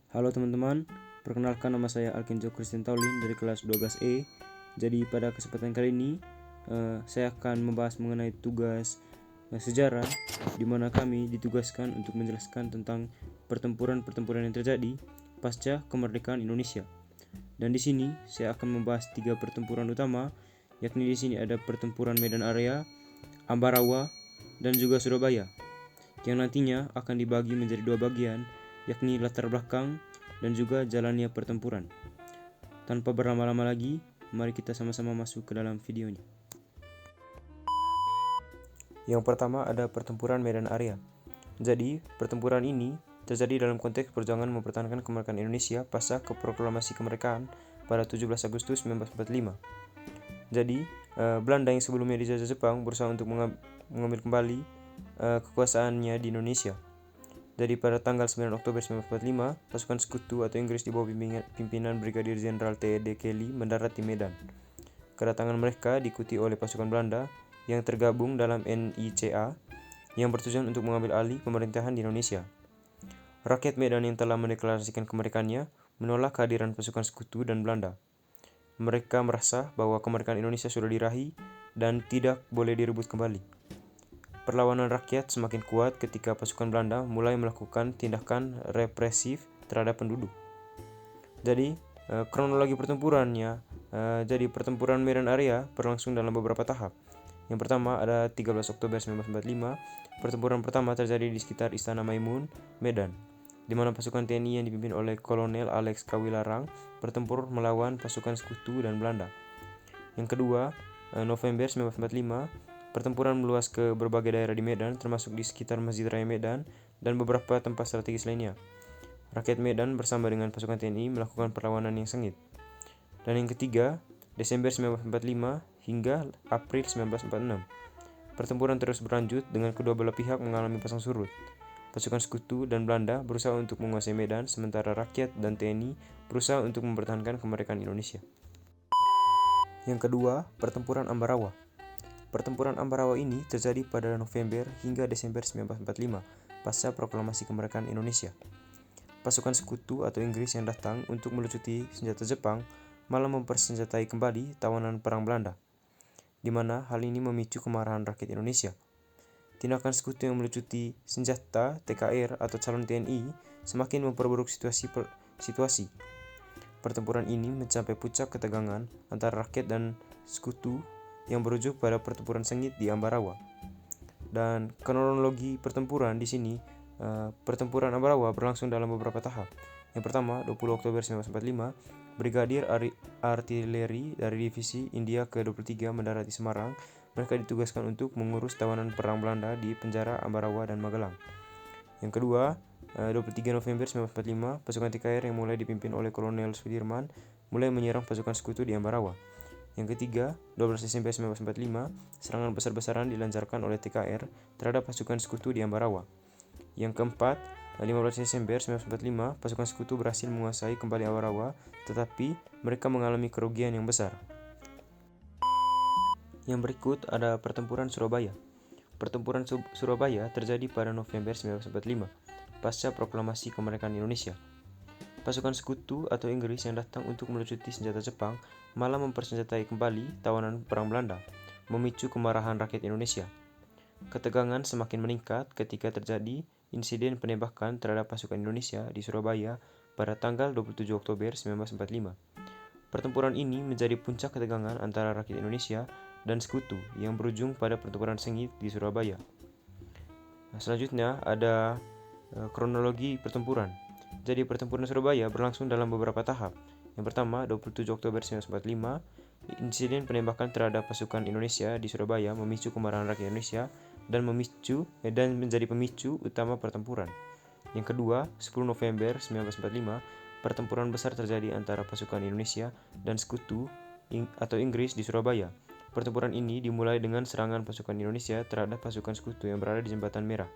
Halo teman-teman, perkenalkan nama saya Alkinjo Christian Taulin dari kelas 12E. Jadi pada kesempatan kali ini saya akan membahas mengenai tugas sejarah, di mana kami ditugaskan untuk menjelaskan tentang pertempuran-pertempuran yang terjadi pasca kemerdekaan Indonesia. Dan di sini saya akan membahas 3 pertempuran utama, yakni di sini ada pertempuran Medan Area, Ambarawa, dan juga Surabaya, yang nantinya akan dibagi menjadi 2 bagian, yakni latar belakang dan juga jalannya pertempuran. Tanpa berlama-lama lagi, mari kita sama-sama masuk ke dalam videonya. Yang pertama ada pertempuran Medan Area. Jadi, pertempuran ini terjadi dalam konteks perjuangan mempertahankan kemerdekaan Indonesia pasca proklamasi kemerdekaan pada 17 Agustus 1945. Jadi, Belanda yang sebelumnya dijajah Jepang berusaha untuk mengambil kembali kekuasaannya di Indonesia. Jadi pada tanggal 9 Oktober 1945, pasukan sekutu atau Inggris di bawah pimpinan Brigadir Jenderal T.D. Kelly mendarat di Medan. Kedatangan mereka diikuti oleh pasukan Belanda yang tergabung dalam NICA yang bertujuan untuk mengambil alih pemerintahan di Indonesia. Rakyat Medan yang telah mendeklarasikan kemerdekaannya menolak kehadiran pasukan sekutu dan Belanda. Mereka merasa bahwa kemerdekaan Indonesia sudah diraih dan tidak boleh direbut kembali. Perlawanan rakyat semakin kuat ketika pasukan Belanda mulai melakukan tindakan represif terhadap penduduk. Jadi, kronologi pertempurannya, jadi pertempuran Medan Area berlangsung dalam beberapa tahap. Yang pertama ada 13 Oktober 1945, pertempuran pertama terjadi di sekitar Istana Maimun, Medan, di mana pasukan TNI yang dipimpin oleh Kolonel Alex Kawilarang bertempur melawan pasukan sekutu dan Belanda. Yang kedua, November 1945, pertempuran meluas ke berbagai daerah di Medan, termasuk di sekitar Masjid Raya Medan dan beberapa tempat strategis lainnya. Rakyat Medan bersama dengan pasukan TNI melakukan perlawanan yang sengit. Dan yang ketiga, Desember 1945 hingga April 1946. Pertempuran terus berlanjut dengan kedua belah pihak mengalami pasang surut. Pasukan sekutu dan Belanda berusaha untuk menguasai Medan, sementara rakyat dan TNI berusaha untuk mempertahankan kemerdekaan Indonesia. Yang kedua, pertempuran Ambarawa. Pertempuran Ambarawa ini terjadi pada November hingga Desember 1945 pasca proklamasi kemerdekaan Indonesia. Pasukan sekutu atau Inggris yang datang untuk melucuti senjata Jepang malah mempersenjatai kembali tawanan perang Belanda, di mana hal ini memicu kemarahan rakyat Indonesia. Tindakan sekutu yang melucuti senjata TKR atau calon TNI semakin memperburuk situasi. Pertempuran ini mencapai puncak ketegangan antara rakyat dan sekutu yang berujung pada pertempuran sengit di Ambarawa. Dan kronologi pertempuran di sini, pertempuran Ambarawa berlangsung dalam beberapa tahap. Yang pertama, 20 Oktober 1945, Brigadir Artileri dari Divisi India ke-23 mendarat di Semarang. Mereka ditugaskan untuk mengurus tawanan perang Belanda di penjara Ambarawa dan Magelang. Yang kedua, 23 November 1945, pasukan TKR yang mulai dipimpin oleh Kolonel Sudirman mulai menyerang pasukan sekutu di Ambarawa. Yang ketiga, 12 Desember 1945, serangan besar-besaran dilancarkan oleh TKR terhadap pasukan sekutu di Ambarawa. Yang keempat, 15 Desember 1945, pasukan sekutu berhasil menguasai kembali Ambarawa, tetapi mereka mengalami kerugian yang besar. Yang berikut ada pertempuran Surabaya. Pertempuran Surabaya terjadi pada November 1945, pasca proklamasi kemerdekaan Indonesia. Pasukan sekutu atau Inggris yang datang untuk melucuti senjata Jepang malah mempersenjatai kembali tawanan perang Belanda, memicu kemarahan rakyat Indonesia. Ketegangan semakin meningkat ketika terjadi insiden penembakan terhadap pasukan Indonesia di Surabaya pada tanggal 27 Oktober 1945. Pertempuran ini menjadi puncak ketegangan antara rakyat Indonesia dan sekutu yang berujung pada pertempuran sengit di Surabaya. Selanjutnya ada kronologi pertempuran. Jadi pertempuran Surabaya berlangsung dalam beberapa tahap. Yang pertama, 27 Oktober 1945, insiden penembakan terhadap pasukan Indonesia di Surabaya memicu kemarahan rakyat Indonesia dan menjadi pemicu utama pertempuran. Yang kedua, 10 November 1945, pertempuran besar terjadi antara pasukan Indonesia dan sekutu atau Inggris di Surabaya. Pertempuran ini dimulai dengan serangan pasukan Indonesia terhadap pasukan sekutu yang berada di Jembatan Merah.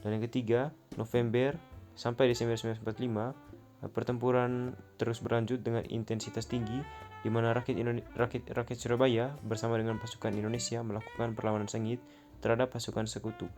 Dan yang ketiga, November sampai Desember 1945, pertempuran terus berlanjut dengan intensitas tinggi, di mana rakyat Surabaya bersama dengan pasukan Indonesia melakukan perlawanan sengit terhadap pasukan sekutu.